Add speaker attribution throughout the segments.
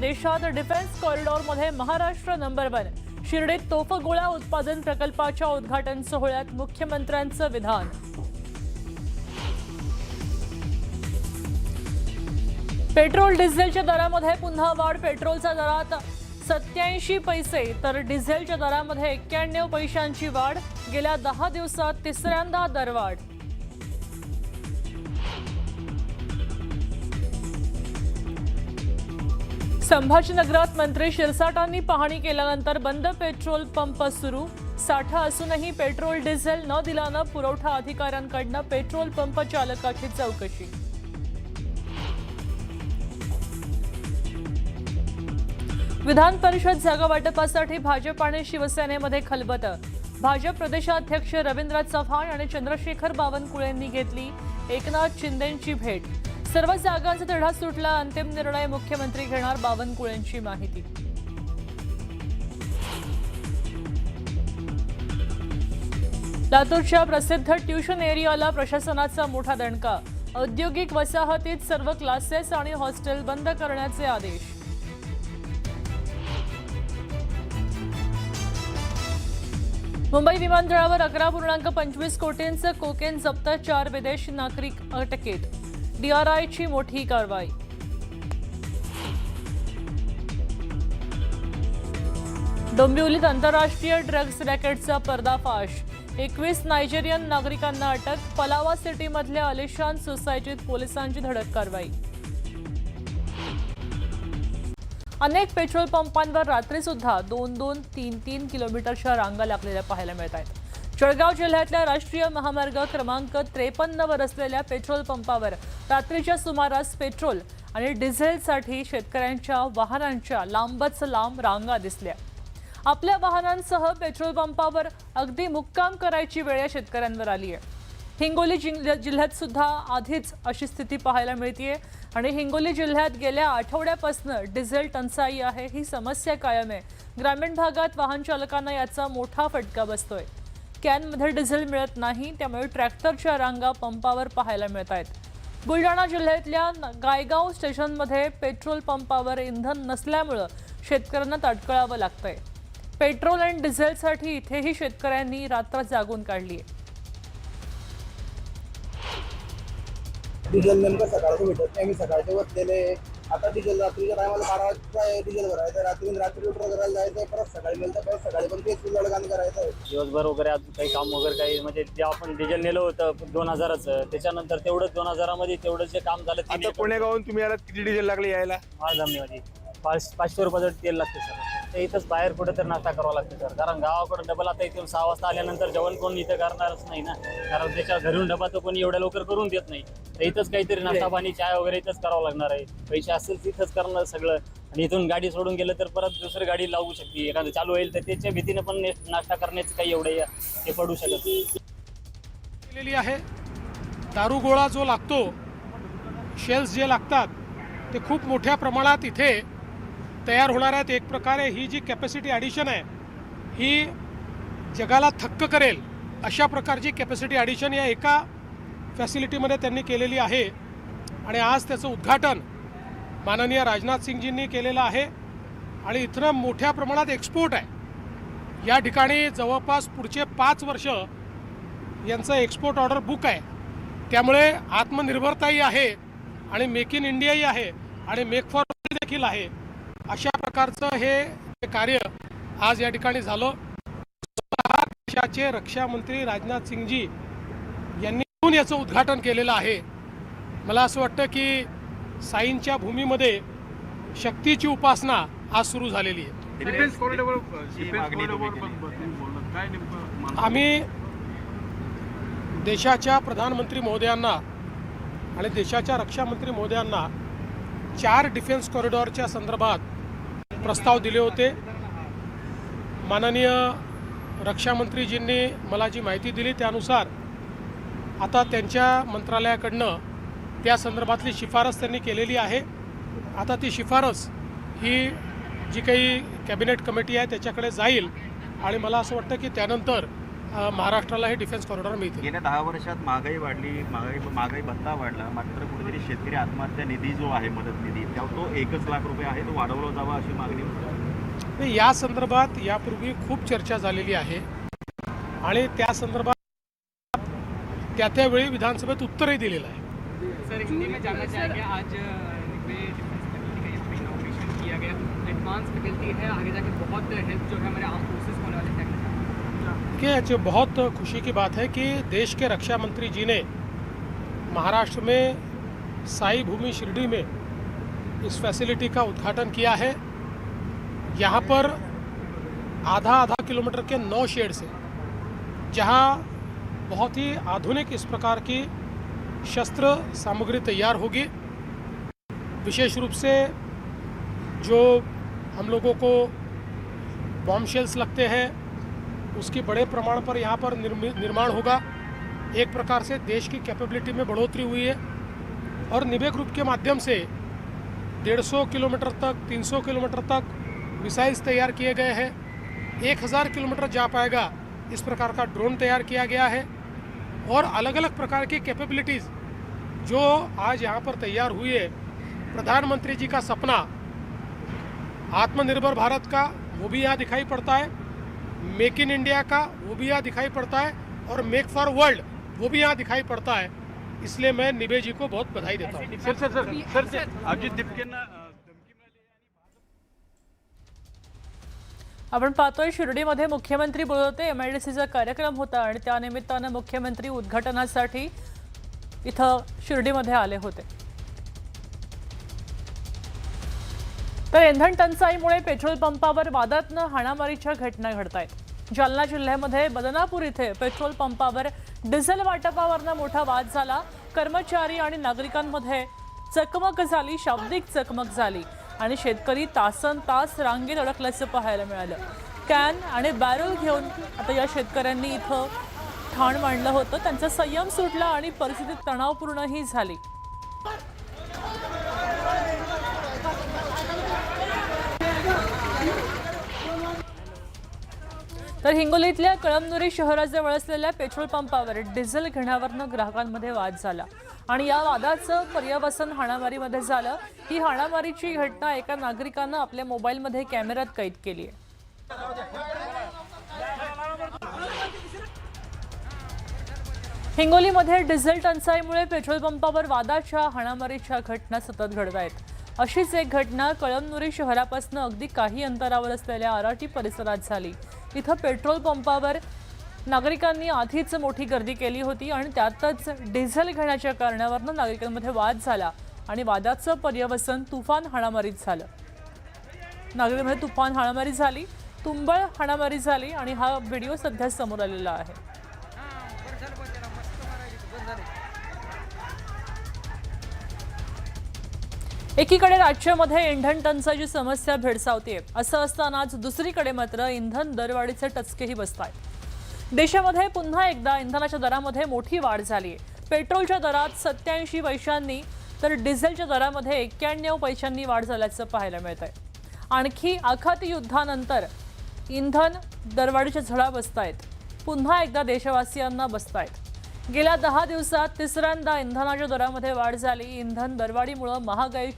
Speaker 1: देशात defence कॉरिडॉरमध्ये Maharashtra number 1। शिर्डीत तोफगोळा उत्पादन प्रकल्पाच्या उद्घाटन सोहळ्यात मुख्यमंत्र्यांचं विधान। पेट्रोल डिझेलच्या दरामध्ये पुन्हा वाढ। पेट्रोलच्या दरात 87 पैसे तर डिझेलच्या दरामध्ये 91 पैशांची वाढ। गेल्या 10 दिवसात तिसऱ्यांदा दरवाढ। संभाजीनगरात मंत्री शिरसाटांनी पाहणी केल्यानंतर बंद पेट्रोल पंप सुरू। साठा असूनही पेट्रोल डिझेल न दिल्यानं पुरवठा अधिकाऱ्यांकडून पेट्रोल पंप चालकाची चौकशी। विधान परिषद जागा वाटपासाठी भाजप आणि शिवसेनेमध्ये खलबत। भाजप प्रदेशाध्यक्ष रवींद्र चव्हाण आणि चंद्रशेखर बावनकुळेंनी घेतली एकनाथ शिंदेंची भेट। सर्व जागांचा तिढा सुटला। अंतिम निर्णय मुख्यमंत्री घेणार, बावनकुळेंची माहिती। लातूरच्या प्रसिद्ध ट्यूशन एरियाला प्रशासनाचा मोठा दणका। औद्योगिक वसाहतीत सर्व क्लासेस आणि हॉस्टेल बंद करण्याचे आदेश। मुंबई विमानतळावर 11.25 कोटींचं कोकेन जप्त। 4 विदेशी नागरिक अटकेत। डीआरआयची मोठी कारवाई। डोंबिवलीत आंतरराष्ट्रीय ड्रग्ज रॅकेटचा पर्दाफाश। 21 नायजेरियन नागरिकांना अटक। पलावा सिटीमधल्या आलिशान सोसायटीत पोलिसांची धडक कारवाई। अनेक पेट्रोल पंपांवर रात्री सुद्धा 2-2, 3-3 किलोमीटरच्या रांगा लागलेल्या पाहायला मिळत आहेत। जळगाव जिल्ह्यातल्या राष्ट्रीय महामार्ग क्रमांक 53 वर असलेल्या पेट्रोल पंपावर रात्रीच्या सुमारास पेट्रोल आणि डिझेलसाठी शेतकऱ्यांच्या वाहनांच्या लांबच लांब रांगा दिसल्या। आपल्या वाहनांसह पेट्रोल पंपावर अगदी मुक्काम करायची वेळ या शेतकऱ्यांवर आली आहे। हिंगोली जिल्ह्यात सुद्धा आधीच अशी स्थिती पाहायला मिळतेय आणि हिंगोली जिल्ह्यात गेल्या आठवड्यापासून डिझेल टंचाई आहे। ही समस्या कायम आहे। ग्रामीण भागात वाहन चालकांना याचा मोठा फटका बसतोय। कॅनमध्ये डिझेल मिळत नाही, त्यामुळे ट्रॅक्टरच्या रांगा पंपावर पाहायला मिळत आहेत। बुलढाणा जिल्ह्यातल्या गायगाव स्टेशनमध्ये पेट्रोल पंपावर इंधन नसल्यामुळे शेतकऱ्यांना तडकळावं लागतंय। पेट्रोल आणि डिझेलसाठी इथेही शेतकऱ्यांनी रात्र जागून काढली आहे।
Speaker 2: डिझेल नेमकं सकाळचं भेटत नाही। आम्ही सकाळचे बसलेले, आता डिझेल रात्रीच्या टायमाला 12 वाजता डिझेल भरायचं, रात्री लुटर करायला जायचं, परत सकाळी मिळतं, परत सकाळी पण तेच लढगाण करायचं।
Speaker 3: दिवसभर वगैरे अजून काही काम वगैरे काही म्हणजे जे आपण डिझेल नेलं होतं 2000चं, त्याच्यानंतर तेवढंच 2000मध्ये तेवढं जे काम झालं।
Speaker 4: आता पुणेगावून तुम्ही आलात, किती डिझेल लागले यायला?
Speaker 3: माझ्यामध्ये 500 रुपयाचं तेल लागते सर। ते इथंच बाहेर कुठे तर नाश्ता करावा लागते सर, कारण गावाकडे डबल आता इथून 6 वाजता आल्यानंतर जेवण कोण इथं करणारच नाही ना, कारण त्याच्या घरून डबा तर कोणी एवढ्या लवकर करून देत नाही। तर इथंच काहीतरी नाश्ता पाणी चाय वगैरे इथंच करावं लागणार आहे। पैसे असेल तिथंच करणार सगळं, आणि इथून गाडी सोडून गेलं तर परत दुसरी गाडी लागू शकते, एखादं चालू होईल तर त्याच्या भीतीने पण नाश्ता करण्याचं काही एवढं हे पडू शकत
Speaker 5: केलेली आहे। दारुगोळा जो लागतो, शेल्स जे लागतात ते खूप मोठ्या प्रमाणात इथे तयार होणार आहेत। एक प्रकारे ही जी कॅपॅसिटी ॲडिशन आहे ही जगाला थक्क करेल अशा प्रकारची कॅपॅसिटी ॲडिशन या एका फॅसिलिटीमध्ये त्यांनी केलेली आहे। आणि आज त्याचं उद्घाटन माननीय राजनाथ सिंगजींनी केलेलं आहे। आणि इथं मोठ्या प्रमाणात एक्सपोर्ट आहे। या ठिकाणी जवळपास पुढचे 5 वर्ष यांचं एक्सपोर्ट ऑर्डर बुक आहे। त्यामुळे आत्मनिर्भरताही आहे आणि मेक इन इंडियाही आहे आणि मेक फॉर वर्ल्ड देखील आहे। अशा प्रकारचं हे कार्य आज या ठिकाणी झालं। देशाचे रक्षा मंत्री राजनाथ सिंगजी यांनी याचं उद्घाटन केलेलं आहे। मला असं वाटतं की साईंच्या भूमीमध्ये शक्तीची उपासना आज सुरू झालेली आहे। आम्ही देशाच्या प्रधानमंत्री महोदयांना आणि देशाच्या रक्षा मंत्री महोदयांना 4 डिफेन्स कॉरिडॉरच्या संदर्भात प्रस्ताव दिले होते। माननीय रक्षा मंत्रीजींनी मला जी माहिती दिली त्यानुसार आता त्यांच्या मंत्रालयाकडनं त्या संदर्भातली शिफारस त्यांनी केलेली आहे। आता ती शिफारस ही जी काही कॅबिनेट कमिटी आहे त्याच्याकडे जाईल आणि मला असं वाटतं की त्यानंतर महाराष्ट्राला हे डिफेन्स कॉरिडॉर मिळते.
Speaker 6: गेल्या 10 वर्षात महागाई वाढली, महागाई भत्ता वाढला, मात्र कुठेतरी शेतकरी आत्महत्या निधी जो आहे मदत निधी तो 1 लाख रुपये आहे, तो वाढवला जावा अशी मागणी होती.
Speaker 5: या संदर्भात यापूर्वी खूप चर्चा झालेली आहे आणि त्या संदर्भात त्यावेळी विधानसभेत उत्तरही दिलेलं आहे.
Speaker 7: सर हिंदी में जानना चाहेंगे, आज निबे डिफेंस फैकल्टी का यहाँ पे इनॉग्रेशन किया गया, एडवांस फैकल्टी है, आगे जाके बहुत हेल्प जो है हमारे आर्म फोर्सेस को होने वाले टेक्निकल
Speaker 5: कि बहुत खुशी की बात है कि देश के रक्षा मंत्री जी ने महाराष्ट्र में साई भूमि शिरडी में इस फैसिलिटी का उद्घाटन किया है. यहाँ पर आधा किलोमीटर के 9 शेड्स हैं जहाँ बहुत ही आधुनिक इस प्रकार की शस्त्र सामग्री तैयार होगी. विशेष रूप से जो हम लोगों को बॉम्ब शेल्स लगते हैं उसकी बड़े प्रमाण पर यहाँ पर निर्माण होगा. एक प्रकार से देश की कैपेबिलिटी में बढ़ोतरी हुई है और निबे ग्रुप के माध्यम से 150 किलोमीटर तक 300 किलोमीटर तक मिसाइल्स तैयार किए गए हैं. 1000 किलोमीटर जा पाएगा इस प्रकार का ड्रोन तैयार किया गया है और अलग अलग प्रकार की कैपेबिलिटीज़ जो आज यहाँ पर तैयार हुई है. प्रधानमंत्री जी का सपना आत्मनिर्भर भारत का वो भी यहाँ दिखाई पड़ता है, मेक इन इंडिया का वो भी यहाँ दिखाई पड़ता है और मेक फॉर वर्ल्ड वो भी यहाँ दिखाई पड़ता है. इसलिए मैं निबे जी को बहुत बधाई देता हूँ.
Speaker 6: सर अजित दिपकेंना
Speaker 1: आपण पाहतोय शिर्डीमध्ये मुख्यमंत्री बोलत होते. MIDCचा कार्यक्रम होता आणि त्यानिमित्तानं मुख्यमंत्री उद्घाटनासाठी इथं शिर्डीमध्ये आले होते. तर इंधन टंचाईमुळे पेट्रोल पंपावर वादात्मक हाणामारीच्या घटना घडत आहेत. जालना जिल्ह्यामध्ये बदनापूर इथे पेट्रोल पंपावर डिझेल वाटपावरनं मोठा वाद झाला. कर्मचारी आणि नागरिकांमध्ये चकमक झाली, शाब्दिक चकमक झाली आणि शेतकरी तासनतास रांगेत अडकल्याचं पाहायला मिळालं. कॅन आणि बॅरल घेऊन आता या शेतकऱ्यांनी इथं ठाण मांडलं होतं. त्यांचा संयम सुटला आणि परिस्थिती तणावपूर्णही झाली. तर हिंगोलीतल्या कळमनुरी शहराजवळ असलेल्या पेट्रोल पंपावर डिझेल घेण्यावरनं ग्राहकांमध्ये वाद झाला आणि या वादाचं पर्यवसन हाणामारीमध्ये झालं. ही हाणामारीची घटना एका नागरिकानं आपल्या मोबाईलमध्ये कॅमेऱ्यात कैद केली आहे. हिंगोलीमध्ये डिझेल टंचाईमुळे पेट्रोल पंपावर वादाच्या हाणामारीच्या घटना सतत घडत आहेत. अशीच एक घटना कळमनुरी शहरापासून अगदी काही अंतरावर असलेल्या आराटी परिसरात झाली. इथं पेट्रोल पंपावर नागरिकांनी आधीच मोठी गर्दी केली होती आणि त्यातच डिझेल घेण्याच्या कारणावरून नागरिकांमध्ये वाद झाला आणि वादाचं पर्यवसन तुफान हाणामारीत झालं. नागरिकांमध्ये तुफान हाणामारी झाली, तुंबळ हाणामारी झाली आणि हा व्हिडिओ सध्या समोर आलेला आहे. एकीकडे राज्यामध्ये इंधन टंचाईची समस्या भेडसावते. असं असतानाच दुसरीकडे मात्र इंधन दरवाढीचे टचकेही बसतायत. देशामध्ये पुन्हा एकदा इंधनाच्या दरामध्ये मोठी वाढ झाली आहे. पेट्रोलच्या दरात 87 पैशांनी तर डिझेलच्या दरामध्ये 91 पैशांनी वाढ झाल्याचं पाहायला मिळत आहे. आणखी आखाती युद्धानंतर इंधन दरवाढीच्या झळा बसतायत. पुन्हा एकदा देशवासियांना बसतायत. गेल्या 10 दिवसात तिसऱ्यांदा इंधनाच्या दरामध्ये वाढ झाली. इंधन दरवाढीमुळे महागाई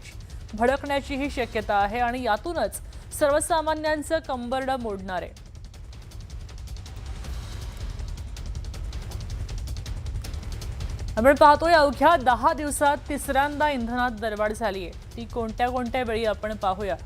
Speaker 1: भडकण्याचीही शक्यता आहे आणि यातूनच सर्वसामान्यांचं कंबरडं मोडणार आहे. आपण पाहतोय अवघ्या 10 दिवसात तिसऱ्यांदा इंधनात दरवाढ झाली आहे. ती कोणत्या वेळी आपण पाहूया.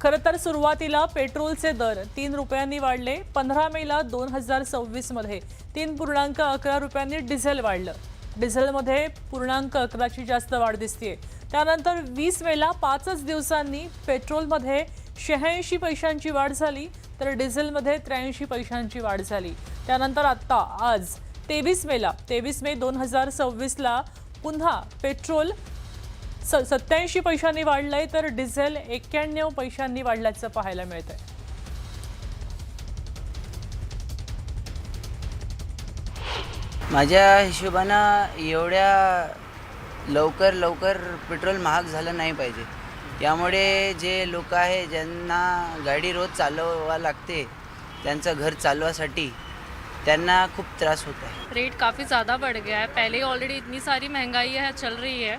Speaker 1: खरं तर सुरुवातीला पेट्रोलचे दर 3 रुपयांनी वाढले. 15 मेला 2026 मध्ये 3.11 रुपयांनी डिझेल वाढलं. डिझेलमध्ये 0.11ची जास्त वाढ दिसते. त्यानंतर 20 मेला 5 दिवसांनी पेट्रोलमध्ये 86 पैशांची वाढ झाली तर डिझेलमध्ये 83 पैशांची वाढ झाली. त्यानंतर आता आज 23 मे 2026ला पुन्हा पेट्रोल 87 पैशांनी वाढलंय तर डिझेल 91 पैशांनी वाढल्याचं पाहायला मिळतंय.
Speaker 8: माझ्या हिशोबानं एवढ्या लवकर पेट्रोल महाग झालं नाही पाहिजे. यामुळे जे लोक आहे ज्यांना गाडी रोज चालवा लागते त्यांचं घर चालवासाठी त्यांना खूप त्रास होत आहे.
Speaker 9: रेट काफ़ी ज़्यादा बढ़ गया है। पहले ही ऑलरेडी इतनी सारी महंगाई है चल रही है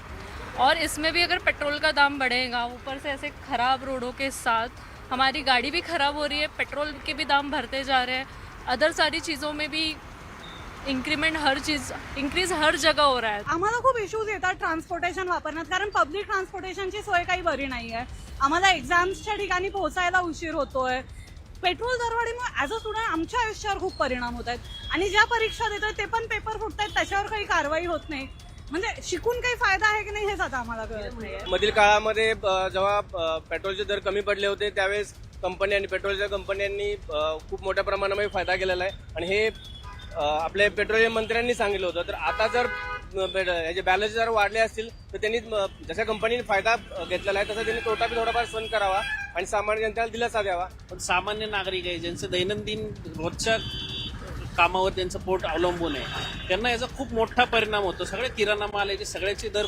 Speaker 9: और इसमें भी अगर पेट्रोल का दाम बढ़ेगा, ऊपर से ऐसे ख़राब रोडों के साथ हमारी गाड़ी भी ख़राब हो रही है, पेट्रोल के भी दाम बढ़ते जा रहे हैं, अदर सारी चीज़ों में भी इंक्रीमेंट इंक्रीज हर जगह हो रहा है.
Speaker 10: आम्हाला खूप इश्यूज येतात ट्रान्सपोर्टेशन वापरण्यात, कारण पब्लिक ट्रान्सपोर्टेशनची सोय काही बरी नाही आहे. आम्हाला एक्झाम्सच्या ठिकाणी पोहोचायला उशीर होतोय. पेट्रोल दरवाढीमुळे ॲज अ स्टुडंट आमच्या आयुष्यावर खूप परिणाम होत आहेत आणि ज्या परीक्षा देत आहेत ते पण पेपर फुटत आहेत, त्याच्यावर काही कारवाई होत नाही. म्हणजे शिकून काही फायदा आहे की नाही हेच आता आम्हाला कळत नाही.
Speaker 11: मधील काळामध्ये जेव्हा पेट्रोलचे दर कमी पडले होते त्यावेळेस कंपन्यांनी पेट्रोलच्या कंपन्यांनी खूप मोठ्या प्रमाणामध्ये फायदा केलेला आहे आणि हे आपले पेट्रोलियम मंत्र्यांनी सांगितलं होतं. तर आता जर याचे बॅलन्स जर वाढले असतील तर त्यांनी जशा कंपनीने फायदा घेतलेला आहे तसा त्यांनी तोटा बी थोडाफार सहन करावा आणि सामान्य जनतेला दिलासा द्यावा.
Speaker 12: पण सामान्य नागरिक आहे ज्यांचं दैनंदिन रोजच्या कामावर त्यांचं पोट अवलंबून आहे, त्यांना याचा खूप मोठा परिणाम होतो. सगळे किराणा माल याचे सगळ्याचे दर